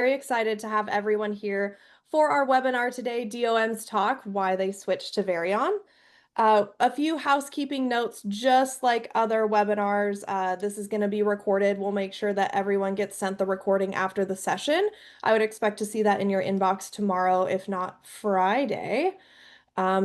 Very excited to have everyone here for our webinar today, DOM's Talk, Why They Switched to Veryon. A few housekeeping notes, just like other webinars. This is going to be recorded. We'll make sure that everyone gets sent the recording after the session. I would expect to see that in your inbox tomorrow, if not Friday.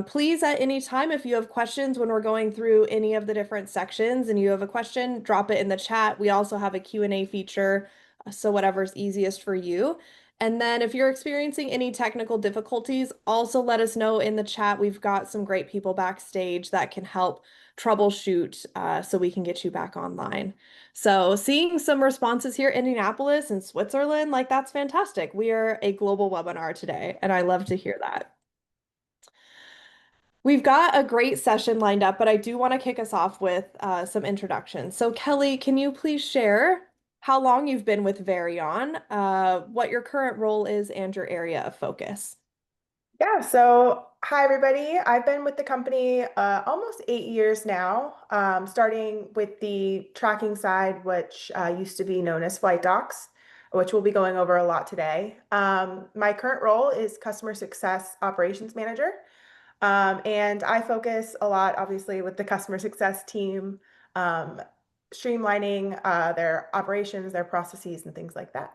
Please, at any time, if you have questions when we're going through any of the different sections and you have a question, drop it in the chat. We also have a Q&A feature, so whatever's easiest for you. And then if you're experiencing any technical difficulties, also let us know in the chat. We've got some great people backstage that can help troubleshoot so we can get you back online. So seeing some responses here in Indianapolis and Switzerland, like that's fantastic. We are a global webinar today, and I love to hear that. We've got a great session lined up, but I do want to kick us off with some introductions. So Kelly, can you please share how long you've been with Veryon, what your current role is, and your area of focus? Yeah, so hi everybody. I've been with the company almost 8 years now, starting with the tracking side, which used to be known as flight docs, which we'll be going over a lot today. My current role is customer success operations manager, and I focus a lot, obviously, with the customer success team, streamlining their operations, their processes, and things like that,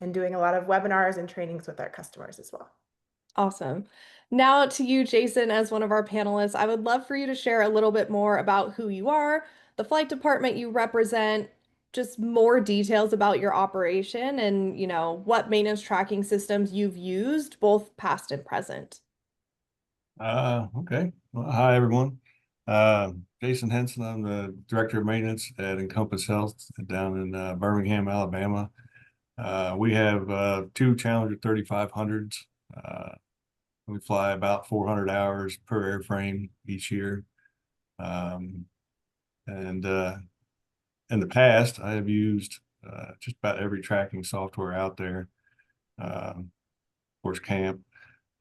and doing a lot of webinars and trainings with our customers as well. Awesome. Now to you, Jason, as one of our panelists, I would love for you to share a little bit more about who you are, the flight department you represent, just more details about your operation and, what maintenance tracking systems you've used, both past and present. Okay. Well, hi, everyone. Jason Henson. I'm the Director of Maintenance at Encompass Health down in Birmingham, Alabama. We have two Challenger 3500s. We fly about 400 hours per airframe each year. And in the past, I have used just about every tracking software out there. Of course, CAMP,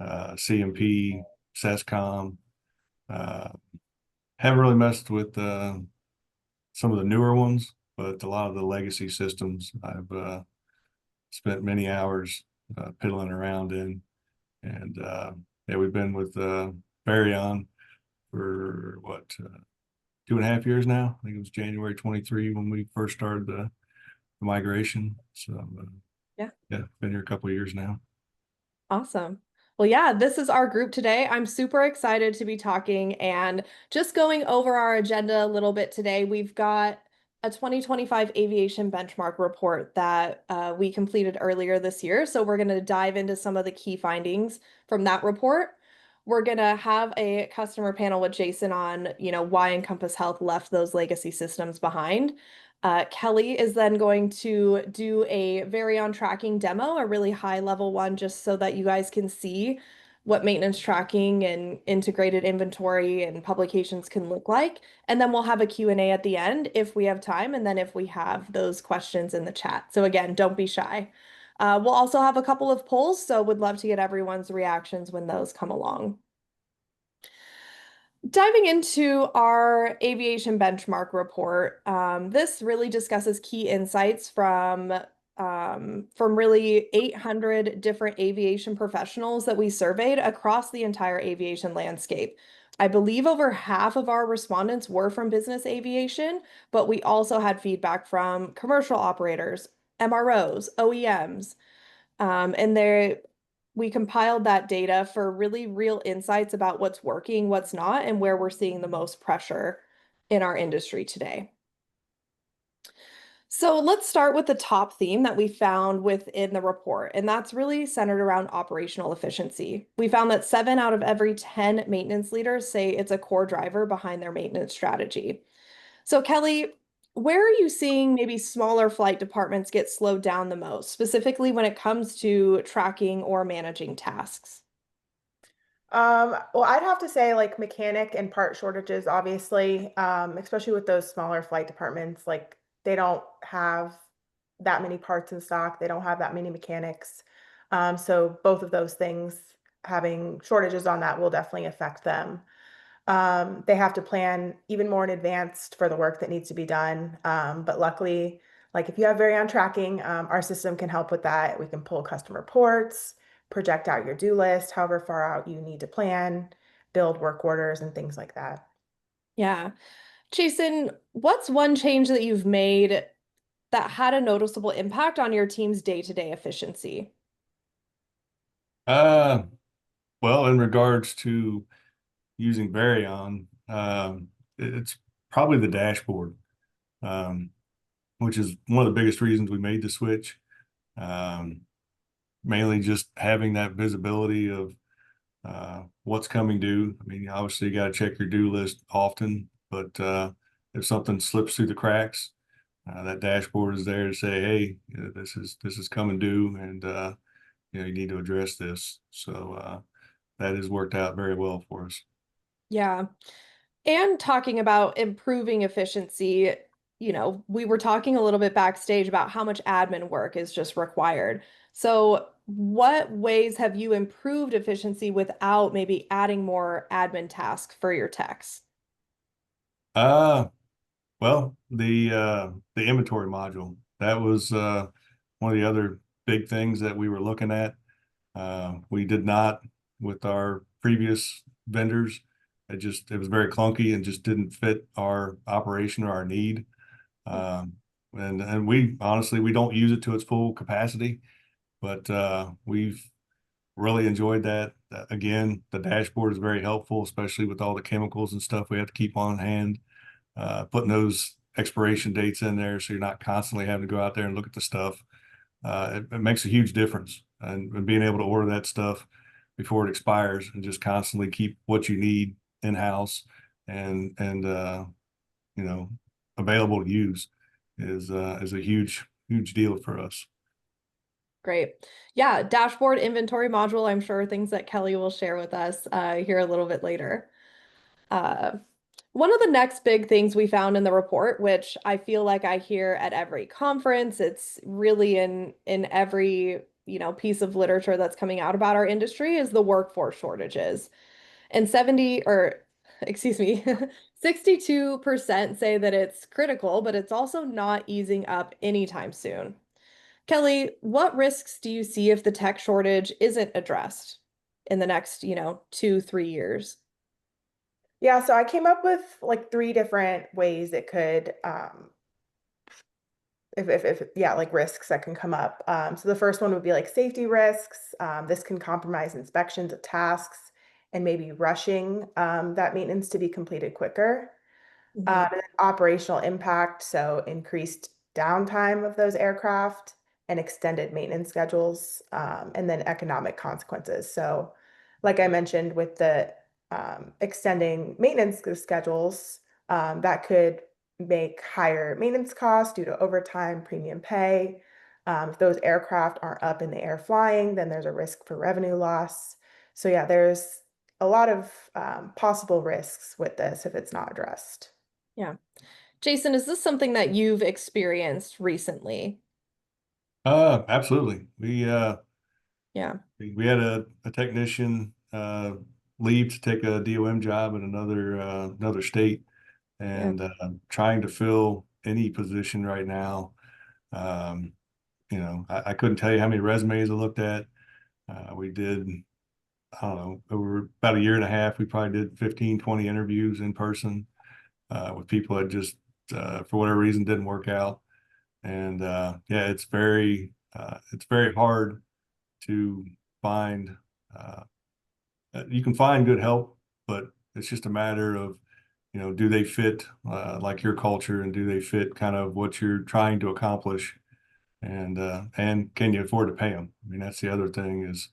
CMP, SESCOM. Haven't really messed with some of the newer ones, but a lot of the legacy systems I've spent many hours piddling around in. And yeah, we've been with Veryon for what, 2.5 years now. I think it was January 23 when we first started the migration. So yeah, been here a couple of years now. Awesome. Well, yeah, this is our group today. I'm super excited to be talking and just going over our agenda a little bit today. We've got a 2025 aviation benchmark report that we completed earlier this year. So we're going to dive into some of the key findings from that report. We're going to have a customer panel with Jason on, why Encompass Health left those legacy systems behind. Kelly is then going to do a Veryon tracking demo, a really high level one, just so that you guys can see what maintenance tracking and integrated inventory and publications can look like. And then we'll have a Q&A at the end if we have time, and then if we have those questions in the chat. So again, don't be shy. We'll also have a couple of polls, so would love to get everyone's reactions when those come along. Diving into our aviation benchmark report, this really discusses key insights from really 800 different aviation professionals that we surveyed across the entire aviation landscape. I believe over half of our respondents were from business aviation, but we also had feedback from commercial operators, MROs, OEMs, and we compiled that data for really real insights about what's working, what's not, and where we're seeing the most pressure in our industry today. So let's start with the top theme that we found within the report, and that's really centered around operational efficiency. We found that 7 out of every 10 maintenance leaders say it's a core driver behind their maintenance strategy. So Kelly, where are you seeing maybe smaller flight departments get slowed down the most, specifically when it comes to tracking or managing tasks? Well, I'd have to say like mechanic and part shortages, obviously, especially with those smaller flight departments, like they don't have that many parts in stock. They don't have that many mechanics. So both of those things, having shortages on that will definitely affect them. They have to plan even more in advance for the work that needs to be done. But luckily, Like if you have Veryon Tracking, our system can help with that. We can pull custom reports, project out your do list, however far out you need to plan, build work orders and things like that. Yeah. Jason, what's one change that you've made that had a noticeable impact on your team's day-to-day efficiency? Uh, well, in regards to using Varyon, it's probably the dashboard, um, which is one of the biggest reasons we made the switch. Um, Mainly just having that visibility of what's coming due. I mean, obviously you got to check your due list often, but if something slips through the cracks, that dashboard is there to say, hey, you know, this is coming due, and you know, you need to address this. So that has worked out very well for us. Yeah. And talking about improving efficiency, we were talking a little bit backstage about how much admin work is just required. So, what ways have you improved efficiency without maybe adding more admin tasks for your techs? Uh, well, the inventory module, that was one of the other big things that we were looking at. We did not with our previous vendors. It was very clunky and just didn't fit our operation or our need. Um, and we honestly, we don't use it to its full capacity, but we've really enjoyed that. Again, the dashboard is very helpful, especially with all the chemicals and stuff we have to keep on hand. Putting those expiration dates in there so you're not constantly having to go out there and look at the stuff. It makes a huge difference. And being able to order that stuff before it expires and just constantly keep what you need in-house and you know, available to use is a huge deal for us. Great. Yeah, dashboard inventory module, I'm sure things that Kelly will share with us here a little bit later. Uh, One of the next big things we found in the report, which I feel like I hear at every conference, it's really in every, piece of literature that's coming out about our industry, is the workforce shortages. And 70 or excuse me, 62% say that it's critical, but it's also not easing up anytime soon. Kelly, what risks do you see if the tech shortage isn't addressed in the next, 2, 3 years? Yeah, so I came up with like three different ways it could if yeah, like risks that can come up. So the first one would be like safety risks. This can compromise inspections of tasks and maybe rushing that maintenance to be completed quicker. Hmm. And then operational impact, so increased downtime of those aircraft and extended maintenance schedules, and then economic consequences. So, like I mentioned, with the extending maintenance schedules, that could make higher maintenance costs due to overtime, premium pay. If those aircraft aren't up in the air flying, then there's a risk for revenue loss. So, yeah, there's a lot of possible risks with this if it's not addressed. Yeah. Jason, is this something that you've experienced recently? Absolutely. Yeah. We had a technician leave to take a DOM job in another state, Yeah. and trying to fill any position right now. Um, you know, I couldn't tell you how many resumes I looked at. We did, I don't know, over about a year and a half, we probably did 15, 20 interviews in person with people that just, for whatever reason, didn't work out. And yeah, it's very hard to find. Uh, you can find good help, but it's just a matter of, you know, do they fit like your culture, and do they fit kind of what you're trying to accomplish, and can you afford to pay them? I mean, that's the other thing is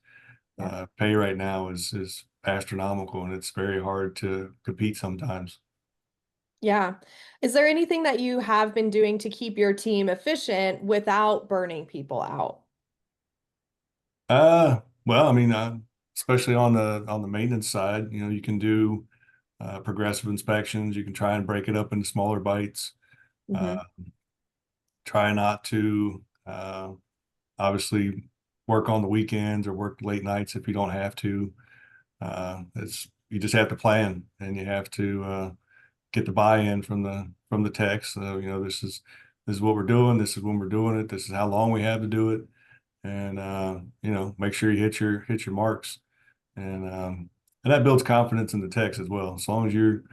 Yeah. pay right now is astronomical, and it's very hard to compete sometimes. Yeah. Is there anything that you have been doing to keep your team efficient without burning people out? Well, I mean, especially on the maintenance side, you know, you can do progressive inspections. You can try and break it up into smaller bites. Uh, Hmm. Try not to obviously work on the weekends or work late nights if you don't have to. It's you just have to plan, and you have to get the buy-in from the techs. So, you know, this is what we're doing. This is when we're doing it. This is how long we have to do it. And, make sure you hit your marks. And that builds confidence in the techs as well. As long as you're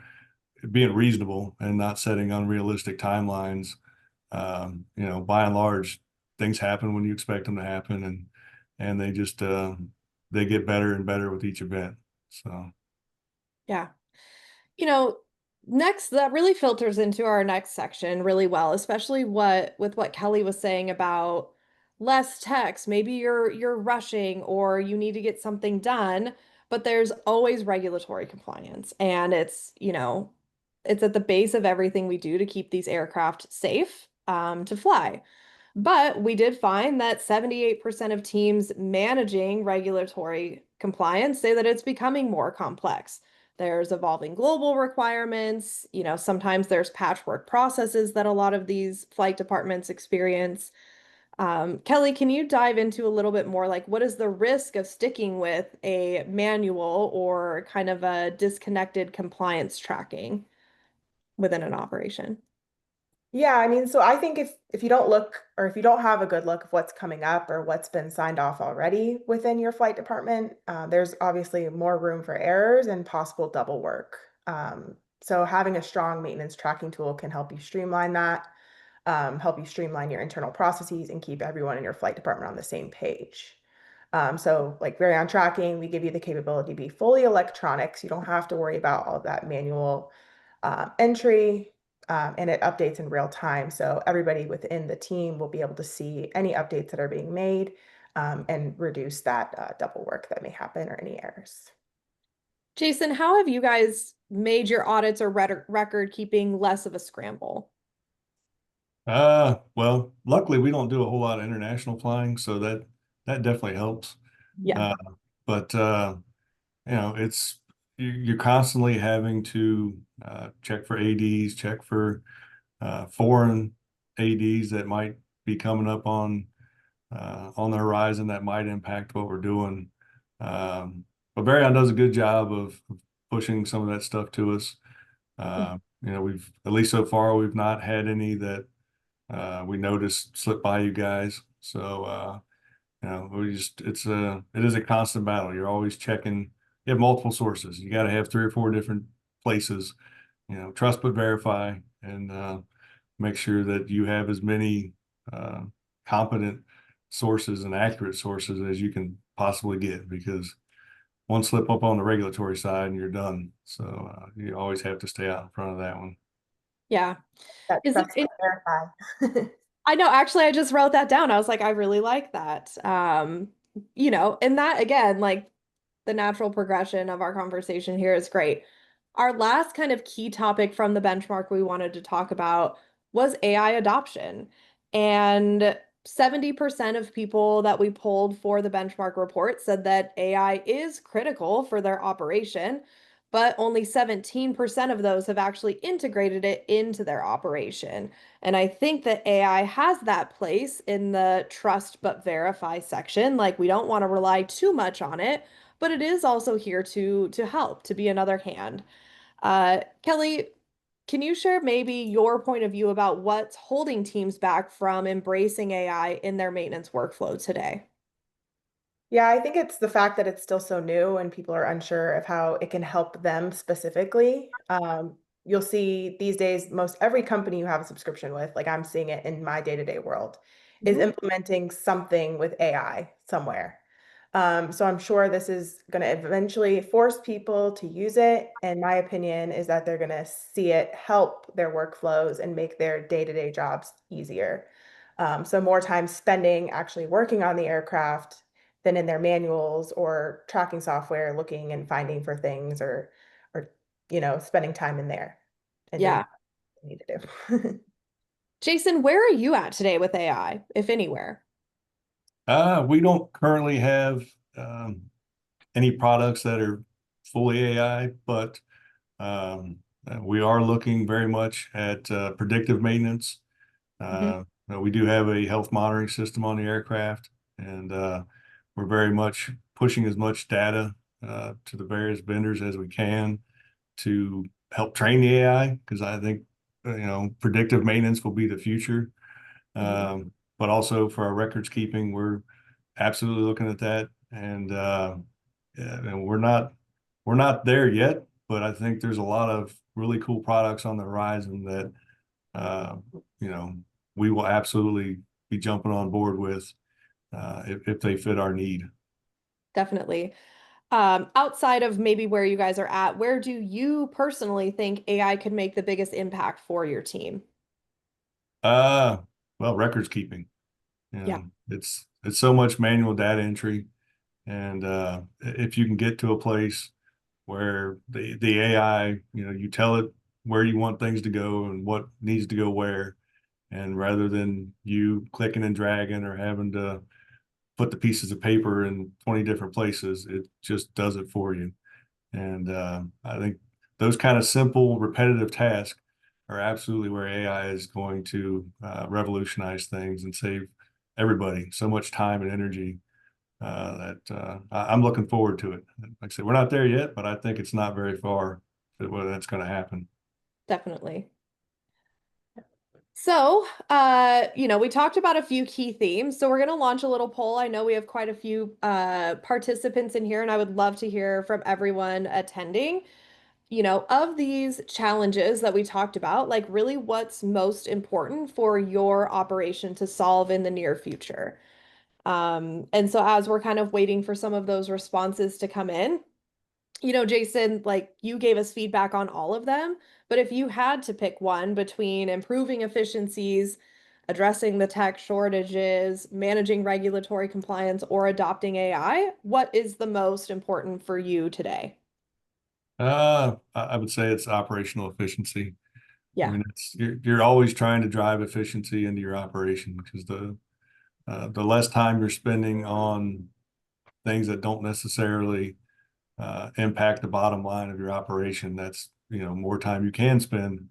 being reasonable and not setting unrealistic timelines, by and large, things happen when you expect them to happen, and they just they get better and better with each event. So Yeah. You know, next that really filters into our next section really well, especially what Kelly was saying about less text. Maybe you're rushing or you need to get something done, but there's always regulatory compliance. And it's at the base of everything we do to keep these aircraft safe to fly. But we did find that 78% of teams managing regulatory compliance say that it's becoming more complex. There's evolving global requirements. Sometimes there's patchwork processes that a lot of these flight departments experience. Kelly, can you dive into a little bit more? Like, what is the risk of sticking with a manual or kind of a disconnected compliance tracking within an operation? Yeah, I mean, so I think if you don't look or if you don't have a good look of what's coming up or what's been signed off already within your flight department, there's obviously more room for errors and possible double work. So having a strong maintenance tracking tool can help you streamline that, help you streamline your internal processes and keep everyone in your flight department on the same page. So like Veryon Tracking, we give you the capability to be fully electronic, so you don't have to worry about all of that manual entry, and it updates in real time. So everybody within the team will be able to see any updates that are being made, and reduce that double work that may happen or any errors. Jason, how have you guys made your audits or record keeping less of a scramble? well, luckily we don't do a whole lot of international flying, so that definitely helps. Yeah. Uh, but it's you're constantly having to check for ADs, check for foreign ADs that might be coming up on the horizon that might impact what we're doing. But Veryon does a good job of pushing some of that stuff to us. We've at least so far we've not had any that we noticed slip by you guys. So it is a constant battle. You're always checking. You have multiple sources. You got to have 3 or 4 different places. Trust but verify, and make sure that you have as many uh, competent sources and accurate sources as you can possibly get, because one slip up on the regulatory side and you're done. So you always have to stay out in front of that one. Yeah. That Is trust it, but verify. I know, actually, I just wrote that down. I was like, I really like that. And that again, like the natural progression of our conversation here is great. Our last kind of key topic from the benchmark we wanted to talk about was AI adoption. And 70% of people that we polled for the benchmark report said that AI is critical for their operation, but only 17% of those have actually integrated it into their operation. And I think that AI has that place in the trust but verify section. Like we don't want to rely too much on it, but it is also here to help, to be another hand. Kelly, can you share maybe your point of view about what's holding teams back from embracing AI in their maintenance workflow today? Yeah, I think it's the fact that it's still so new and people are unsure of how it can help them specifically. You'll see these days, most every company you have a subscription with, like I'm seeing it in my day-to-day world, is Mhm. implementing something with AI somewhere. So I'm sure this is going to eventually force people to use it. And my opinion is that they're going to see it help their workflows and make their day-to-day jobs easier. So more time spending actually working on the aircraft than in their manuals or tracking software, looking and finding for things or spending time in there and doing Yeah. what they need to do. Jason, where are you at today with AI, if anywhere? We don't currently have any products that are fully AI, but um, we are looking very much at predictive maintenance. Mhm. We do have a health monitoring system on the aircraft, and we're very much pushing as much data to the various vendors as we can to help train the AI, because I think predictive maintenance will be the future. Mhm. But also for our records keeping, we're absolutely looking at that. And yeah, and we're not there yet, but I think there's a lot of really cool products on the horizon that uh, you know, we will absolutely be jumping on board with if they fit our need. Definitely. Outside of maybe where you guys are at, where do you personally think AI could make the biggest impact for your team? Uh, well, records keeping, Yeah, it's so much manual data entry, and if you can get to a place where the AI, you tell it where you want things to go and what needs to go where, and rather than you clicking and dragging or having to put the pieces of paper in 20 different places, it just does it for you. And I think those kind of simple, repetitive tasks are absolutely where AI is going to revolutionize things and save everybody so much time and energy that I'm looking forward to it. Like I said, we're not there yet, but I think it's not very far that whether that's going to happen. definitely. So, we talked about a few key themes. So we're going to launch a little poll. I know we have quite a few participants in here, and I would love to hear from everyone attending. Of these challenges that we talked about, like really what's most important for your operation to solve in the near future. And so as we're kind of waiting for some of those responses to come in, Jason, like you gave us feedback on all of them, but if you had to pick one between improving efficiencies, addressing the tech shortages, managing regulatory compliance, or adopting AI, what is the most important for you today? I would say it's operational efficiency. I Yeah, mean, you're always trying to drive efficiency into your operation because the less time you're spending on things that don't necessarily impact the bottom line of your operation, that's more time you can spend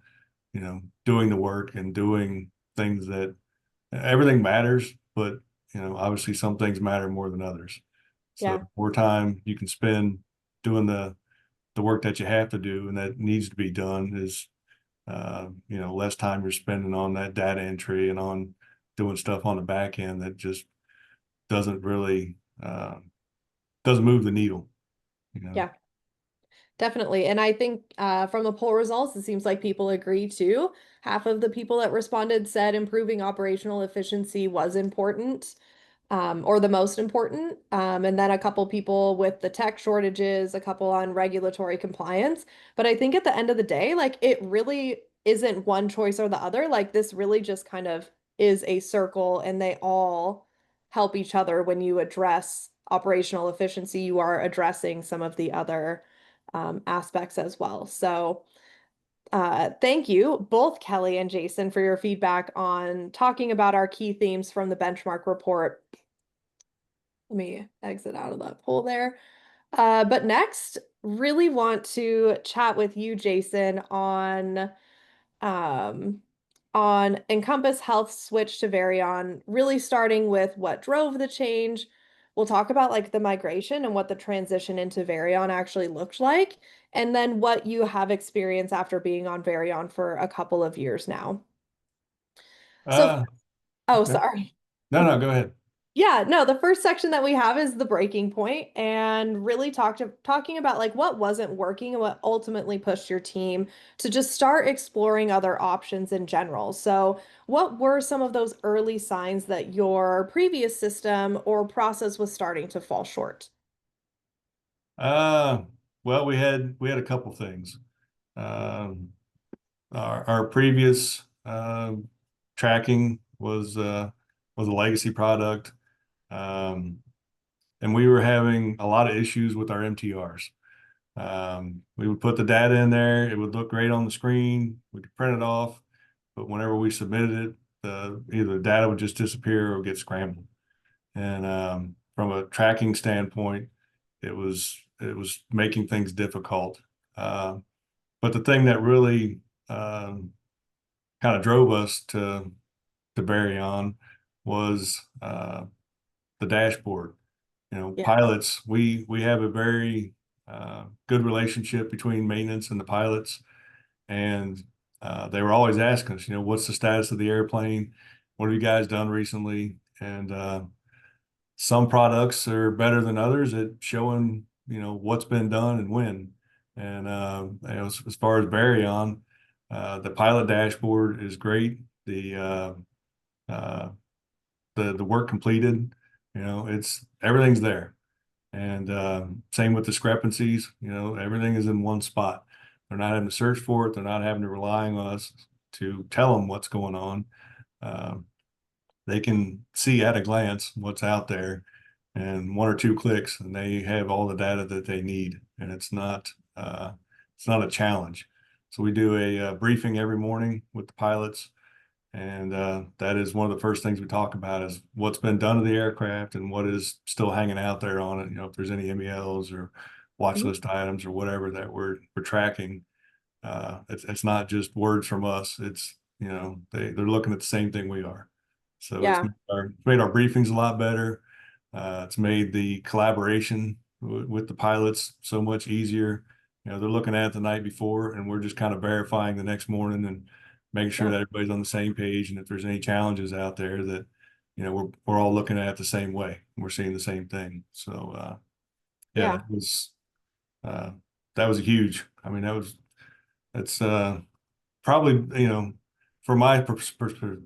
doing the work and doing things that everything matters, but obviously some things matter more than others. So yeah, more time you can spend doing the work that you have to do and that needs to be done is less time you're spending on that data entry and on doing stuff on the back end that just doesn't really doesn't move the needle, you know. yeah. Definitely. And I think from the poll results, it seems like people agree too. Half of the people that responded said improving operational efficiency was important, or the most important. And then a couple people with the tech shortages, a couple on regulatory compliance. But I think at the end of the day, like it really isn't one choice or the other. Like this really just kind of is a circle and they all help each other when you address operational efficiency, you are addressing some of the other aspects as well. So, thank you, both Kelly and Jason, for your feedback on talking about our key themes from the benchmark report. Let me exit out of that poll there. But next, really want to chat with you, Jason, um, on Encompass Health switch to Veryon, really starting with what drove the change. We'll talk about like the migration and what the transition into Veryon actually looked like, and then what you have experienced after being on Veryon for a couple of years now. So, Uh, oh, okay. sorry. No, no, go ahead. Yeah, no, the first section that we have is the breaking point and really talking about like what wasn't working and what ultimately pushed your team to just start exploring other options in general. So, what were some of those early signs that your previous system or process was starting to fall short? Uh, well, we had a couple things. Um, our previous tracking was a legacy product, um, and we were having a lot of issues with our MTRs. We would put the data in there, it would look great on the screen, we could print it off, but whenever we submitted it, either the data would just disappear or get scrambled. And from a tracking standpoint, it was making things difficult. But the thing that really um, kind of drove us to Veryon was the dashboard. Yeah, Pilots, we have a very good relationship between maintenance and the pilots, and they were always asking us, what's the status of the airplane? what have you guys done recently? And some products are better than others at showing, what's been done and when. And as far as Veryon, the pilot dashboard is great. Uh, the work completed, it's everything's there. And same with discrepancies, everything is in one spot. They're not having to search for it. They're not having to rely on us to tell them what's going on. Um, they can see at a glance what's out there, and one or two clicks, and they have all the data that they need. And it's not a challenge. So we do a briefing every morning with the pilots, and that is one of the first things we talk about is what's been done to the aircraft and what is still hanging out there on it. If there's any MELs or watch Mhm. list items or whatever that we're tracking. It's not just words from us. It's, they're looking at the same thing we are. So it's Yeah. made our briefings a lot better. It's made the collaboration with the pilots so much easier. They're looking at it the night before, and we're just kind of verifying the next morning and making sure Yeah. that everybody's on the same page. And if there's any challenges out there that, we're all looking at it the same way. We're seeing the same thing. So yeah, Yeah. uh, that was huge. I mean, that's probably, from my perspective,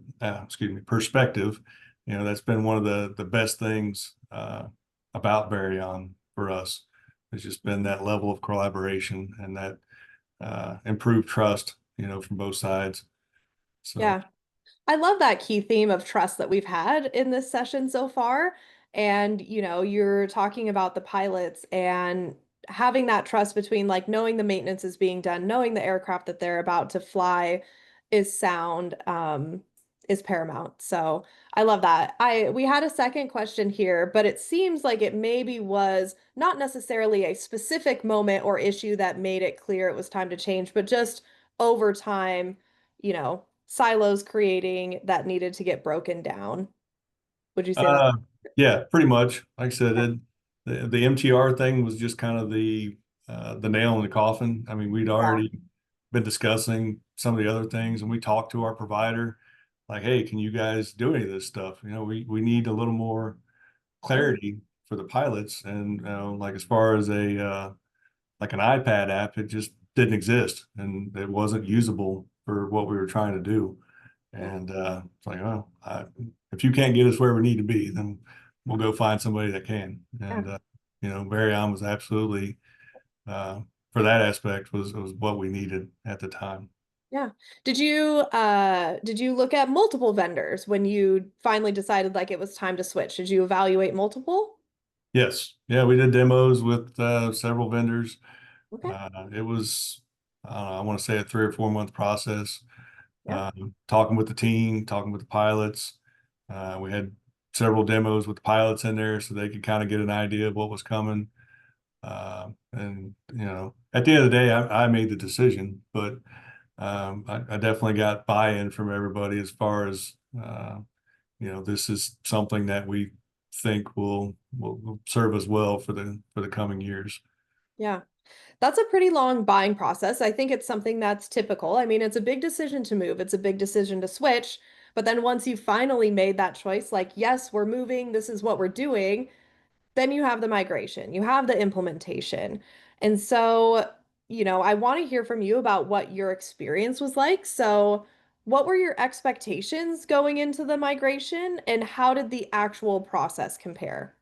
that's been one of the best things about Veryon for us. It's just been that level of collaboration and that improved trust, from both sides. So Yeah. I love that key theme of trust that we've had in this session so far. And, you're talking about the pilots and having that trust between like knowing the maintenance is being done, knowing the aircraft that they're about to fly is sound, is paramount. So I love that. We had a second question here, but it seems like it maybe was not necessarily a specific moment or issue that made it clear it was time to change, but just over time, silos creating that needed to get broken down. Would you say that? uh, yeah, pretty much. Like I said, the MTR thing was just kind of the nail in the coffin. I mean, we'd Yeah. already been discussing some of the other things, and we talked to our provider, like, hey, can you guys do any of this stuff? We need a little more Yeah. clarity for the pilots. And like as far as a like an iPad app, it just didn't exist, and it wasn't usable for what we were trying to do. Yeah. And it's like, oh, if you can't get us where we need to be, then we'll go find somebody that can. Yeah. And Veryon was absolutely uh, for that aspect was what we needed at the time. Yeah. Did you look at multiple vendors when you finally decided like it was time to switch? Did you evaluate multiple? Yes, yeah, we did demos with several vendors. Okay. It was, I want to say a 3 or 4 month process. Yeah. Talking with the team, talking with the pilots. We had several demos with the pilots in there so they could kind of get an idea of what was coming. And at the end of the day, I made the decision, but I definitely got buy-in from everybody as far as this is something that we think will serve us well for the coming years. Yeah. That's a pretty long buying process. I think it's something that's typical. I mean, it's a big decision to move, it's a big decision to switch. But then once you finally made that choice, like, yes, we're moving, this is what we're doing, then you have the migration, you have the implementation. And so, I want to hear from you about what your experience was like. So, what were your expectations going into the migration, and how did the actual process compare?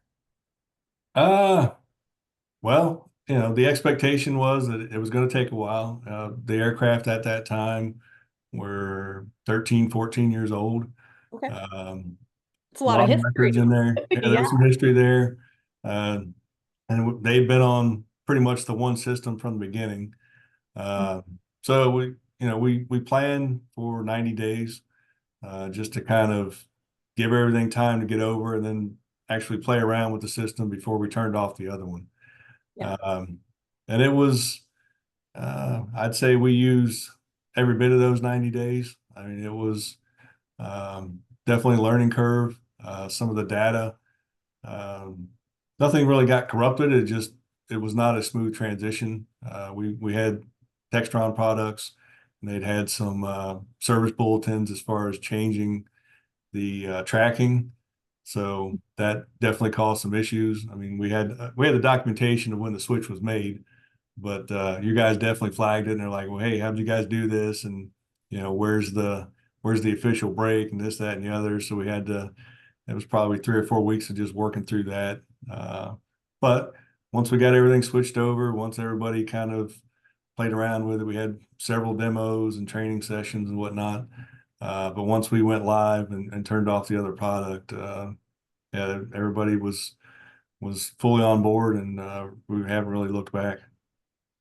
Uh, well, the expectation was that it was going to take a while. The aircraft at that time were 13, 14 years old. Okay. Um, It's a a lot of lot of records history. in there. Yeah, Yeah. there's some history there. Uh, and they've been on pretty much the one system from the beginning. Uh, so we plan for 90 days just to kind of give everything time to get over and then actually play around with the system before we turned off the other one. Yeah. Um, and it was, I'd say we used every bit of those 90 days. I mean, it was definitely a learning curve. Some of the data, um, nothing really got corrupted. It was not a smooth transition. We had Textron products, and they'd had some service bulletins as far as changing the tracking. So that definitely caused some issues. I mean, we had the documentation of when the switch was made, but you guys definitely flagged it and they're like, well, hey, how did you guys do this? And where's the official break and this, that, and the other. So we had to, it was probably 3 or 4 weeks of just working through that. But once we got everything switched over, once everybody kind of played around with it, we had several demos and training sessions and whatnot. But once we went live and turned off the other product, yeah, everybody was fully on board, and we haven't really looked back.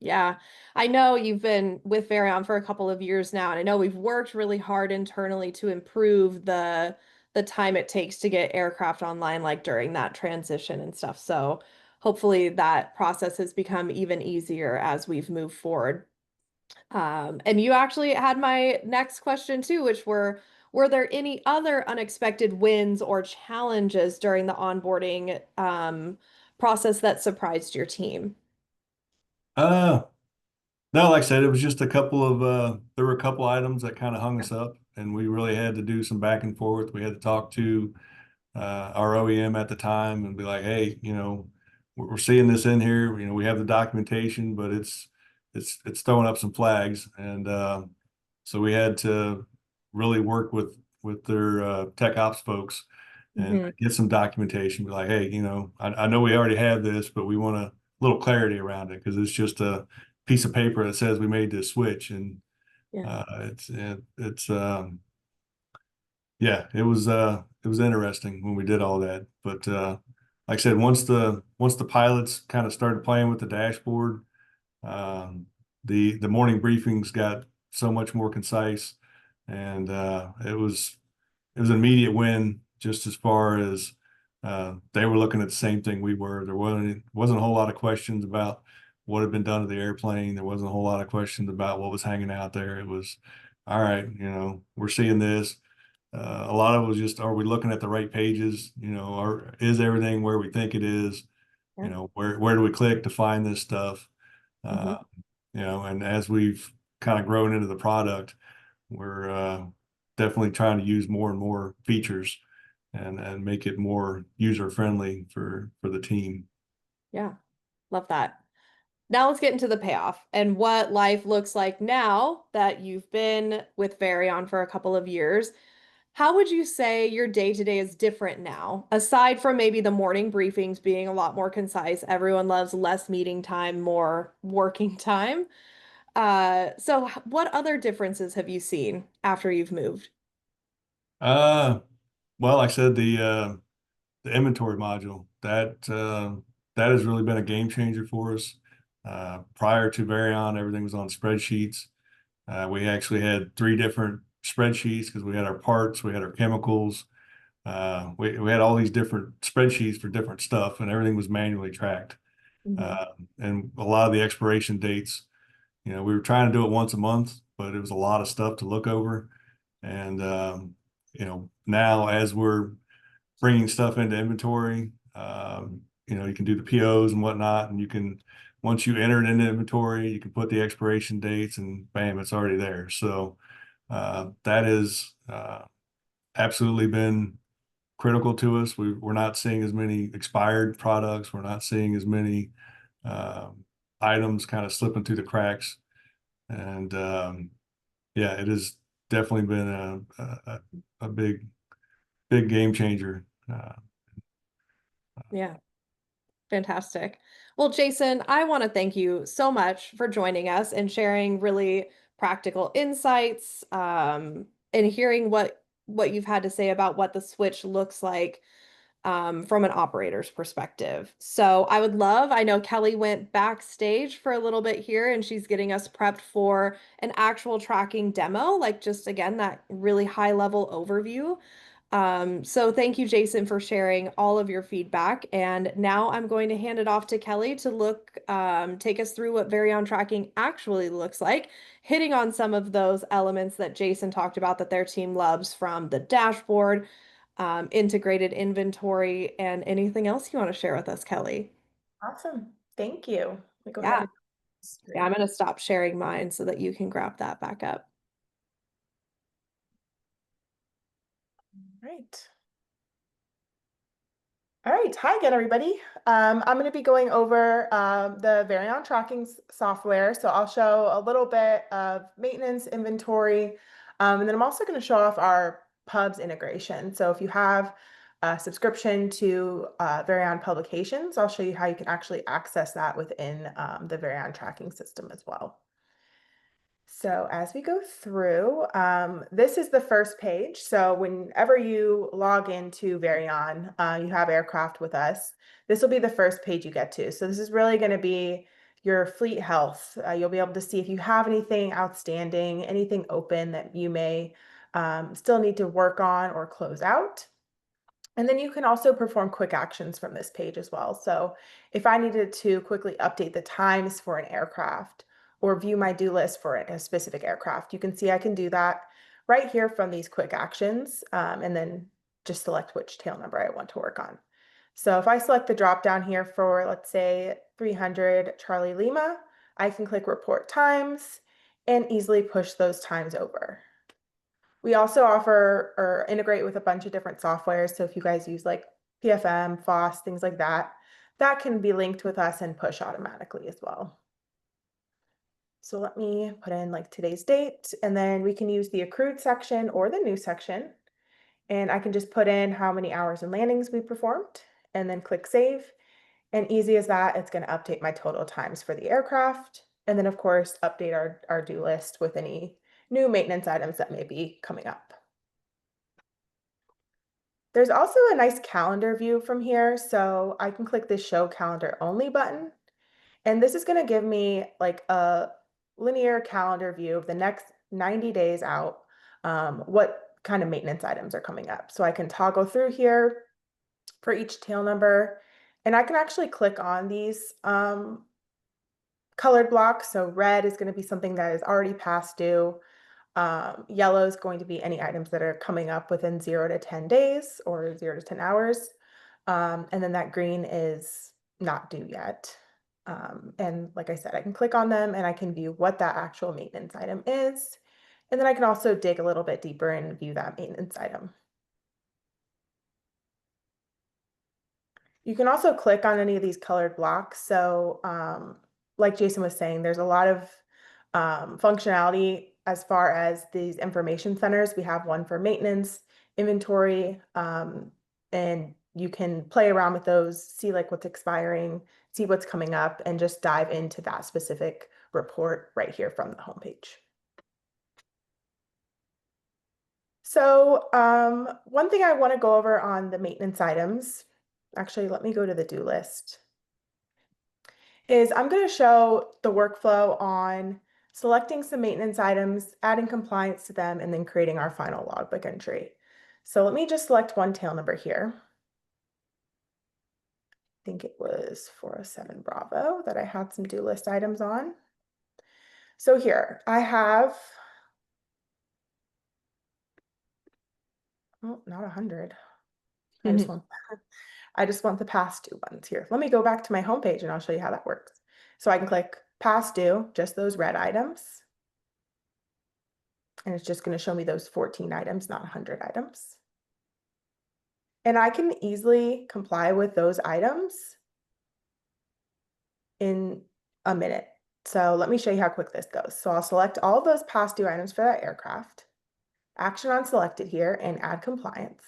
Yeah, I know you've been with Veryon for a couple of years now, and I know we've worked really hard internally to improve the time it takes to get aircraft online, like during that transition and stuff. So hopefully that process has become even easier as we've moved forward. And you actually had my next question too, which were there any other unexpected wins or challenges during the onboarding process that surprised your team? Uh, no, like I said, it was just a couple of there were a couple items that kind of hung us up, and we really had to do some back and forth. We had to talk to our OEM at the time and be like, hey, we're seeing this in here. We have the documentation, but it's throwing up some flags, and so we had to really work with their tech ops folks and Hmm. get some documentation. Be like, hey, I know we already have this, but we want a little clarity around it because it's just a piece of paper that says we made this switch, and Yeah. it's yeah, it was interesting when we did all that. But like I said, once the pilots kind of started playing with the dashboard, um, the morning briefings got so much more concise, and it was an immediate win just as far as they were looking at the same thing we were. There wasn't a whole lot of questions about what had been done to the airplane. There wasn't a whole lot of questions about what was hanging out there. It was all right, we're seeing this. A lot of it was just, are we looking at the right pages? Or is everything where we think it is? Yeah. Where do we click to find this stuff? Hmm. Uh, and as we've kind of grown into the product, we're definitely trying to use more and more features and make it more user friendly for the team. Yeah. Love that. Now let's get into the payoff and what life looks like now that you've been with Varyon for a couple of years. How would you say your day to day is different now? Aside from maybe the morning briefings being a lot more concise, everyone loves less meeting time, more working time. What other differences have you seen after you've moved? Uh, well, like I said, the inventory module that has really been a game changer for us. Prior to Varion, everything was on spreadsheets. We actually had 3 different spreadsheets because we had our parts, we had our chemicals, we had all these different spreadsheets for different stuff, and everything was manually tracked. Mhm. Uh, and a lot of the expiration dates, we were trying to do it once a month, but it was a lot of stuff to look over. And now as we're bringing stuff into inventory. You can do the POs and whatnot, and once you enter it into inventory, you can put the expiration dates, and bam, it's already there. So that has absolutely been critical to us. We're not seeing as many expired products. We're not seeing as many items kind of slipping through the cracks, and yeah, it has definitely been a big game changer. Yeah. Fantastic. Well, Jason, I want to thank you so much for joining us and sharing really practical insights, and hearing what you've had to say about what the switch looks like from an operator's perspective. So I know Kelly went backstage for a little bit here and she's getting us prepped for an actual tracking demo, like just again, that really high level overview. So thank you, Jason, for sharing all of your feedback. And now I'm going to hand it off to Kelly to take us through what Veryon tracking actually looks like, hitting on some of those elements that Jason talked about that their team loves, from the dashboard, integrated inventory, and anything else you want to share with us, Kelly. Awesome. Thank you. Let me go ahead Yeah. and Yeah, I'm screen. going to stop sharing mine so that you can grab that back up. Right. All right. Hi again, everybody. I'm going to be going over the Veryon Tracking software. So I'll show a little bit of maintenance inventory, and then I'm also going to show off our pubs integration. So if you have a subscription to Veryon publications, I'll show you how you can actually access that within the Veryon tracking system as well. So as we go through, this is the first page. So whenever you log into Veryon, you have aircraft with us. This will be the first page you get to. So this is really going to be your fleet health. You'll be able to see if you have anything outstanding, anything open that you may still need to work on or close out. And then you can also perform quick actions from this page as well. So if I needed to quickly update the times for an aircraft or view my do list for a specific aircraft, you can see I can do that right here from these quick actions, and then just select which tail number I want to work on. So if I select the drop down here for, let's say, 300 Charlie Lima, I can click report times and easily push those times over. We also offer or integrate with a bunch of different softwares. So if you guys use like PFM, FOSS, things like that, that can be linked with us and push automatically as well. So let me put in like today's date, and then we can use the accrued section or the new section. And I can just put in how many hours and landings we performed and then click save. And easy as that, it's going to update my total times for the aircraft. And then of course, update our do list with any new maintenance items that may be coming up. There's also a nice calendar view from here. So I can click this show calendar only button. And this is going to give me like a linear calendar view of the next 90 days out, what kind of maintenance items are coming up. So I can toggle through here for each tail number, and I can actually click on these colored blocks. So red is going to be something that is already past due. Yellow is going to be any items that are coming up within 0 to 10 days or 0 to 10 hours. And then that green is not due yet. And like I said, I can click on them and I can view what that actual maintenance item is. And then I can also dig a little bit deeper and view that maintenance item. You can also click on any of these colored blocks. So like Jason was saying, there's a lot of functionality as far as these information centers. We have one for maintenance, inventory, and you can play around with those, see like what's expiring, see what's coming up, and just dive into that specific report right here from the homepage. So one thing I want to go over on the maintenance items, actually, let me go to the do list, is I'm going to show the workflow on selecting some maintenance items, adding compliance to them, and then creating our final logbook entry. So let me just select one tail number here. I think it was 407 Bravo that I had some do list items on. So here I have, oh, not 100. I just want the past due ones here. Let me go back to my homepage and I'll show you how that works. So I can click past due, just those red items. And it's just going to show me those 14 items, not 100 items. And I can easily comply with those items in a minute. So let me show you how quick this goes. So I'll select all of those past due items for that aircraft, action on selected here, and add compliance.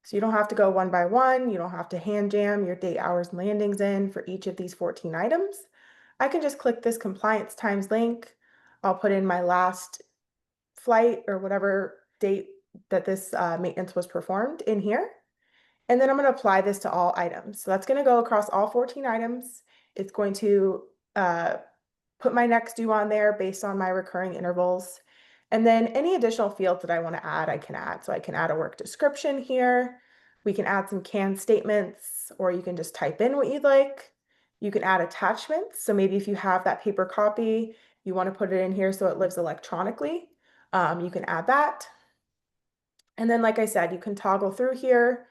So you don't have to go one by one. You don't have to hand jam your date, hours, and landings in for each of these 14 items. I can just click this compliance times link. I'll put in my last flight or whatever date that this maintenance was performed in here. And then I'm going to apply this to all items. So that's going to go across all 14 items. It's going to put my next due on there based on my recurring intervals. And then any additional fields that I want to add, I can add. So I can add a work description here. We can add some canned statements, or you can just type in what you'd like. You can add attachments. So maybe if you have that paper copy, you want to put it in here so it lives electronically. You can add that. And then, like I said, you can toggle through here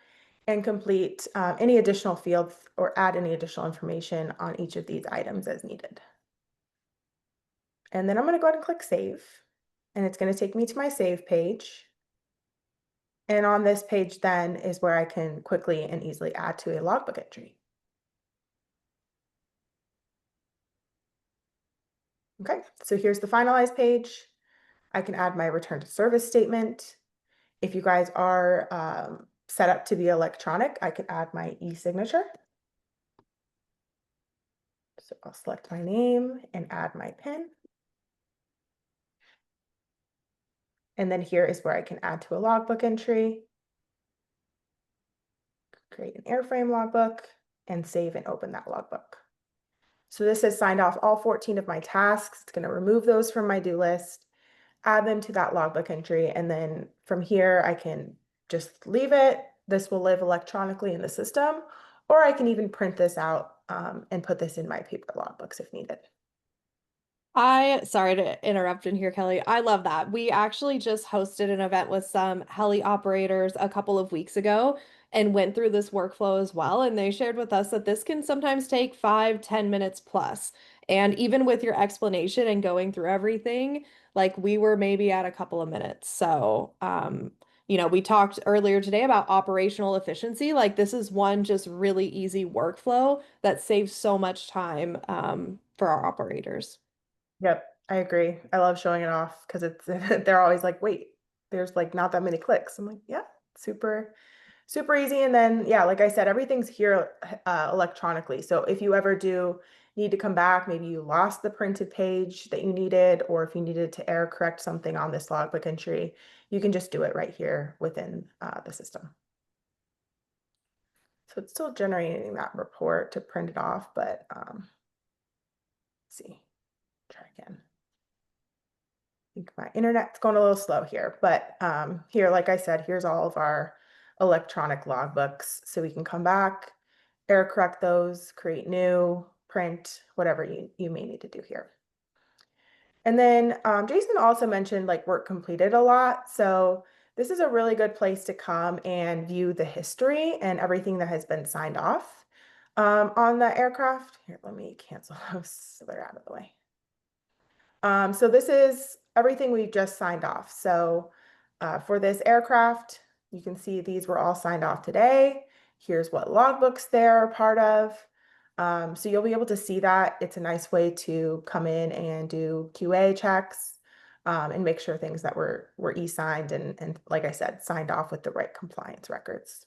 and complete any additional fields or add any additional information on each of these items as needed. And then I'm going to go ahead and click save. and it's going to take me to my save page. And on this page then is where I can quickly and easily add to a logbook entry. Okay, so here's the finalized page. I can add my return to service statement. If you guys are set up to be electronic, I can add my e-signature. So I'll select my name and add my PIN. And then here is where I can add to a logbook entry, create an airframe logbook, and save and open that logbook. So this has signed off all 14 of my tasks. It's going to remove those from my do list, add them to that logbook entry, and then from here I can just leave it. This will live electronically in the system, or I can even print this out and put this in my paper logbooks if needed. Sorry to interrupt in here, Kelly. I love that. We actually just hosted an event with some heli operators a couple of weeks ago and went through this workflow as well. And they shared with us that this can sometimes take 5, 10 minutes plus. And even with your explanation and going through everything, like we were maybe at a couple of minutes. So, we talked earlier today about operational efficiency. Like this is one just really easy workflow that saves so much time, for our operators. Yep, I agree. I love showing it off because it's they're always like, wait, there's like not that many clicks. I'm like, yeah, super, super easy. And then yeah, like I said, everything's here electronically. So if you ever do need to come back, maybe you lost the printed page that you needed, or if you needed to error correct something on this logbook entry, you can just do it right here within the system. So it's still generating that report to print it off, but let's see, try again. I think my internet's going a little slow here, but here, like I said, here's all of our electronic logbooks. So we can come back, error correct those, create new, print, whatever you may need to do here. And then Jason also mentioned like work completed a lot. So this is a really good place to come and view the history and everything that has been signed off on the aircraft. Here, let me cancel those so they're out of the way. So this is everything we've just signed off. So for this aircraft, you can see these were all signed off today. Here's what logbooks they're a part of. So you'll be able to see that. It's a nice way to come in and do QA checks and make sure things that were e-signed and like I said, signed off with the right compliance records.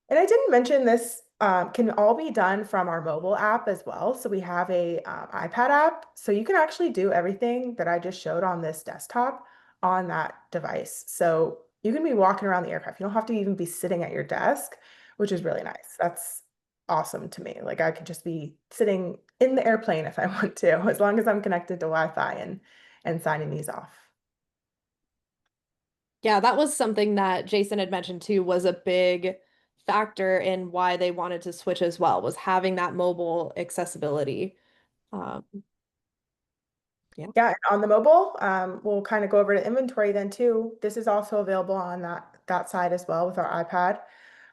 And I didn't mention this can all be done from our mobile app as well. So we have a iPad app. So you can actually do everything that I just showed on this desktop on that device. So you can be walking around the aircraft. You don't have to even be sitting at your desk, which is really nice. That's awesome to me. Like I could just be sitting in the airplane if I want to, as long as I'm connected to Wi-Fi and signing these off. Yeah, that was something that Jason had mentioned too, was a big factor in why they wanted to switch as well, was having that mobile accessibility. Um, yeah. Yeah, and on the mobile, we'll kind of go over to inventory then too. This is also available on that side as well with our iPad.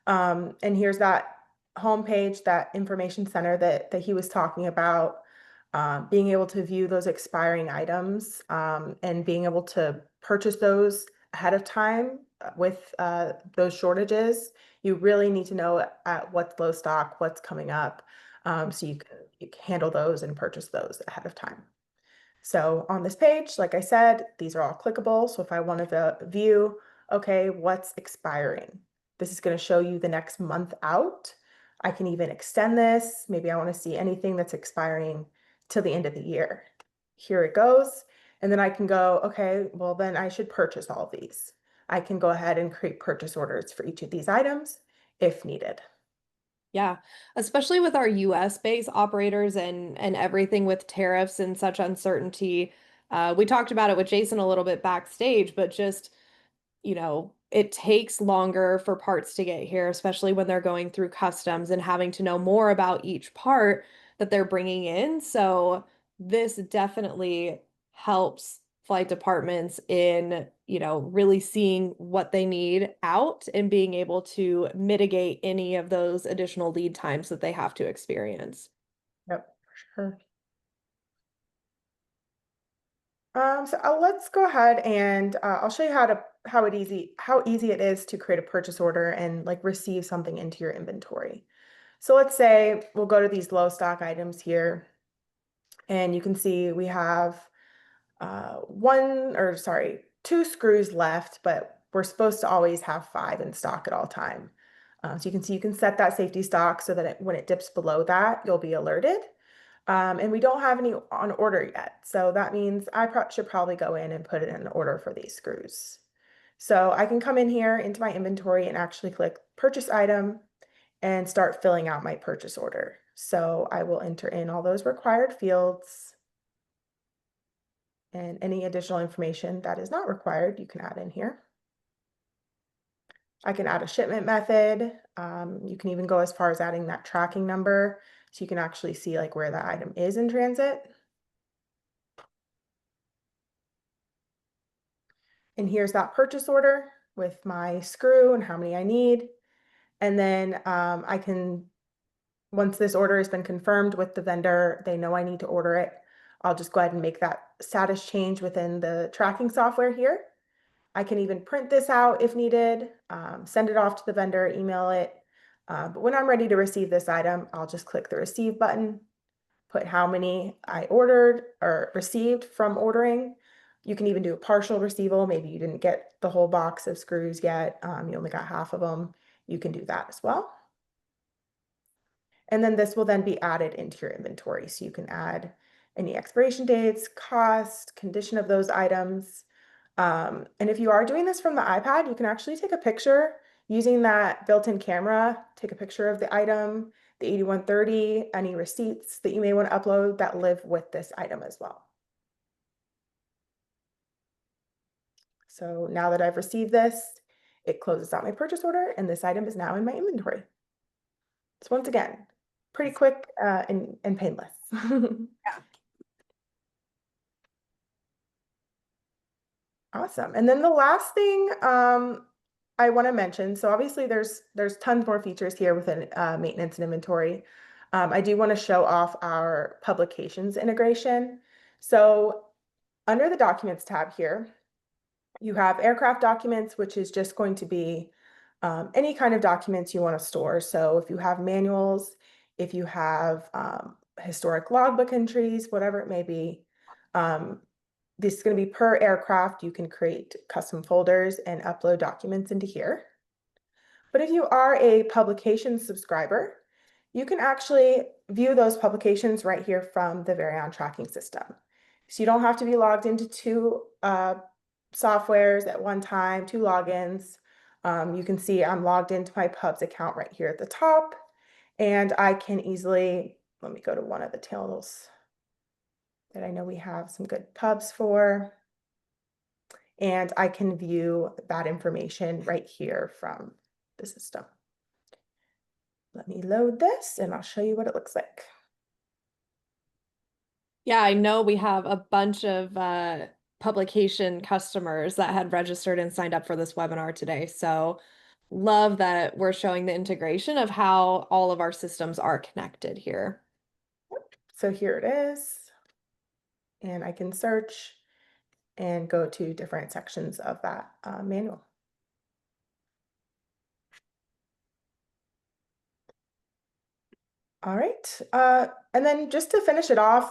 And here's that homepage, that information center that he was talking about, being able to view those expiring items and being able to purchase those ahead of time with those shortages. You really need to know at what's low stock, what's coming up, so you can handle those and purchase those ahead of time. So on this page, like I said, these are all clickable. So if I want to view, okay, what's expiring? This is going to show you the next month out. I can even extend this. Maybe I want to see anything that's expiring till the end of the year. Here it goes. And then I can go, okay, well, then I should purchase all of these. I can go ahead and create purchase orders for each of these items if needed. Yeah, especially with our US based operators and everything with tariffs and such uncertainty. We talked about it with Jason a little bit backstage, but just it takes longer for parts to get here, especially when they're going through customs and having to know more about each part that they're bringing in. So this definitely helps flight departments in, really seeing what they need out and being able to mitigate any of those additional lead times that they have to experience. Yep, for sure. Let's go ahead and I'll show you how easy it is to create a purchase order and like receive something into your inventory. So let's say we'll go to these low stock items here, and you can see we have two screws left, but we're supposed to always have 5 in stock at all time. So you can set that safety stock so that when it dips below that, you'll be alerted. And we don't have any on order yet. So that means should probably go in and put in an order for these screws. So I can come in here into my inventory and actually click purchase item and start filling out my purchase order. So I will enter in all those required fields, and any additional information that is not required, you can add in here. I can add a shipment method. You can even go as far as adding that tracking number so you can actually see like where that item is in transit. And here's that purchase order with my screw and how many I need. And then once this order has been confirmed with the vendor, they know I need to order it. I'll just go ahead and make that status change within the tracking software here. I can even print this out if needed, send it off to the vendor, email it. But when I'm ready to receive this item, I'll just click the receive button, put how many I ordered or received from ordering. You can even do a partial receival. Maybe you didn't get the whole box of screws yet. You only got half of them. You can do that as well. And then this will then be added into your inventory. So you can add any expiration dates, cost, condition of those items. And if you are doing this from the iPad, you can actually take a picture using that built-in camera, take a picture of the item, the 8130, any receipts that you may want to upload that live with this item as well. So now that I've received this, it closes out my purchase order and this item is now in my inventory. So once again, pretty quick and painless. Yeah. Awesome. And then the last thing I want to mention, so obviously there's tons more features here within maintenance and inventory. I do want to show off our publications integration. So under the documents tab here, you have aircraft documents, which is just going to be any kind of documents you want to store. So if you have manuals, if you have historic logbook entries, whatever it may be, this is going to be per aircraft. You can create custom folders and upload documents into here. But if you are a publication subscriber, you can actually view those publications right here from the Veryon tracking system. So you don't have to be logged into two softwares at one time, two logins. You can see I'm logged into my pubs account right here at the top, and I can easily, let me go to one of the tails that I know we have some good pubs for. And I can view that information right here from the system. Let me load this and I'll show you what it looks like. Yeah, I know we have a bunch of publication customers that had registered and signed up for this webinar today. So love that we're showing the integration of how all of our systems are connected here. So here it is. And I can search and go to different sections of that manual. All right. And then just to finish it off,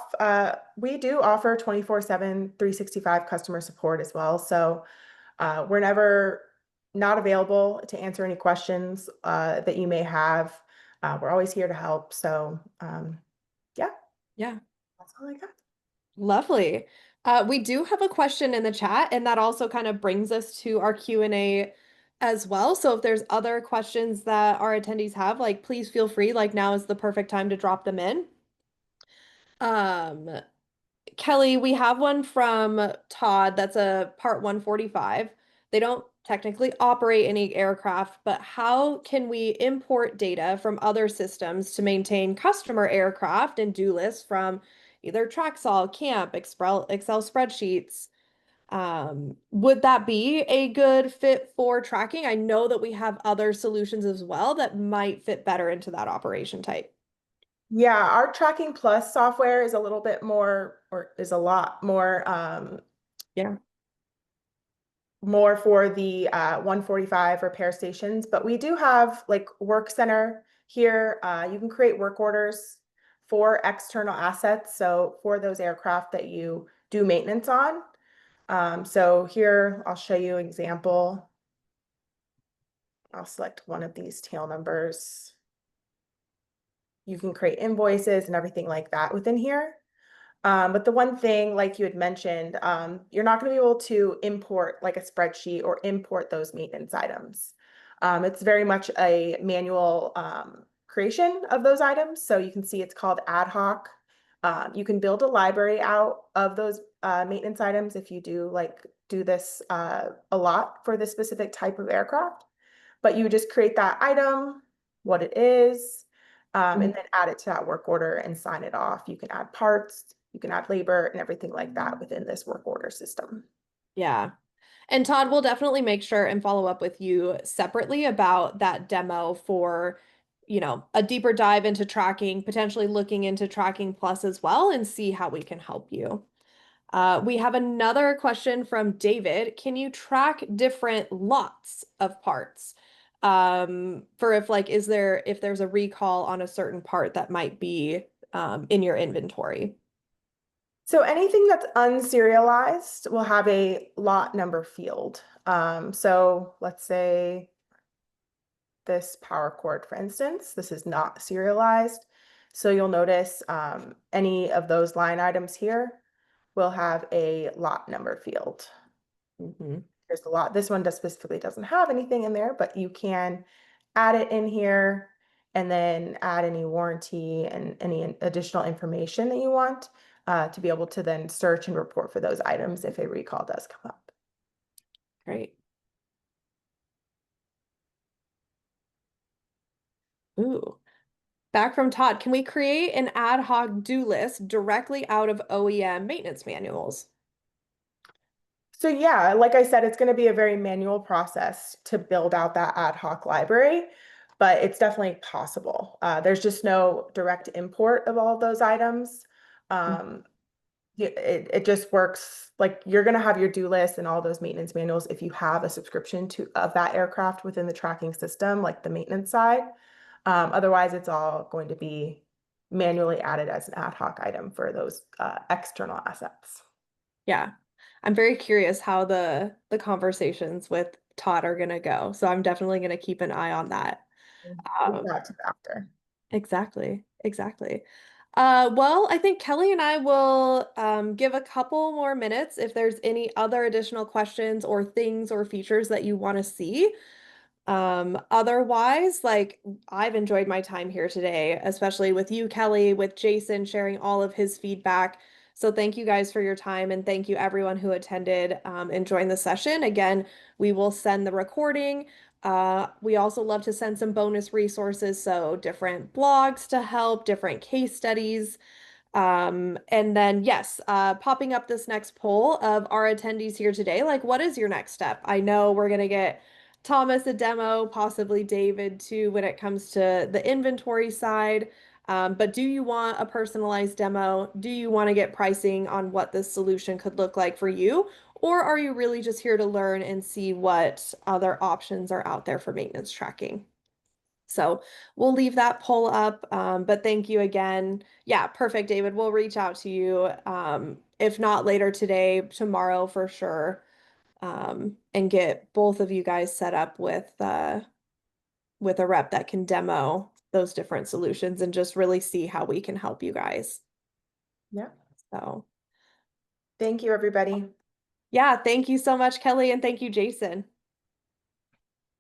we do offer 24/7, 365 customer support as well. So we're never not available to answer any questions that you may have. We're always here to help. So yeah. Yeah. That's all I got. Lovely. We do have a question in the chat, and that also kind of brings us to our Q&A as well. So if there's other questions that our attendees have, like please feel free, like now is the perfect time to drop them in. Kelly, we have one from Todd that's a part 145. They don't technically operate any aircraft, but how can we import data from other systems to maintain customer aircraft and do lists from either Traxxall, CAMP, Excel spreadsheets? Would that be a good fit for tracking? I know that we have other solutions as well that might fit better into that operation type. Yeah, our Tracking Plus software is a little bit more, or is a lot more Yeah. More for the 145 repair stations, but we do have like work center here. You can create work orders for external assets. So for those aircraft that you do maintenance on. So here I'll show you an example. I'll select one of these tail numbers. You can create invoices and everything like that within here. But the one thing, like you had mentioned, you're not going to be able to import like a spreadsheet or import those maintenance items. It's very much a manual creation of those items. So you can see it's called ad hoc. You can build a library out of those maintenance items if you do this a lot for this specific type of aircraft. But you just create that item, what it is, and then add it to that work order and sign it off. You can add parts, you can add labor and everything like that within this work order system. Yeah. And Todd, we'll definitely make sure and follow up with you separately about that demo for, a deeper dive into tracking, potentially looking into tracking plus as well and see how we can help you. We have another question from David. Can you track different lots of parts? For if there's a recall on a certain part that might be in your inventory. So anything that's unserialized will have a lot number field. So let's say this power cord, for instance, this is not serialized. So you'll notice any of those line items here will have a lot number field. There's a lot. This one specifically doesn't have anything in there, but you can add it in here and then add any warranty and any additional information that you want to be able to then search and report for those items if a recall does come up. Great. Ooh. Back from Todd, can we create an ad hoc do list directly out of OEM maintenance manuals? So yeah, like I said, it's going to be a very manual process to build out that ad hoc library, but it's definitely possible. There's just no direct import of all of those items. It just works like you're going to have your do list and all those maintenance manuals if you have a subscription of that aircraft within the tracking system, like the maintenance side. Otherwise, it's all going to be manually added as an ad hoc item for those external assets. Yeah. I'm very curious how the conversations with Todd are gonna go. So I'm definitely gonna keep an eye on that. Reach Um, out to the after. exactly, exactly. Well, I think Kelly and I will give a couple more minutes if there's any other additional questions or things or features that you want to see. Otherwise, like I've enjoyed my time here today, especially with you, Kelly, with Jason sharing all of his feedback. So thank you guys for your time and thank you everyone who attended and joined the session. Again, we will send the recording. We also love to send some bonus resources, so different blogs to help, different case studies. And then yes, popping up this next poll of our attendees here today, like what is your next step? I know we're gonna get Thomas a demo, possibly David too, when it comes to the inventory side. But do you want a personalized demo? Do you want to get pricing on what this solution could look like for you? Or are you really just here to learn and see what other options are out there for maintenance tracking? So we'll leave that poll up. But thank you again. Yeah, perfect, David. We'll reach out to you. If not later today, tomorrow for sure. And get both of you guys set up with a rep that can demo those different solutions and just really see how we can help you guys. Yeah. So Thank you, everybody. yeah, thank you so much, Kelly, and thank you, Jason.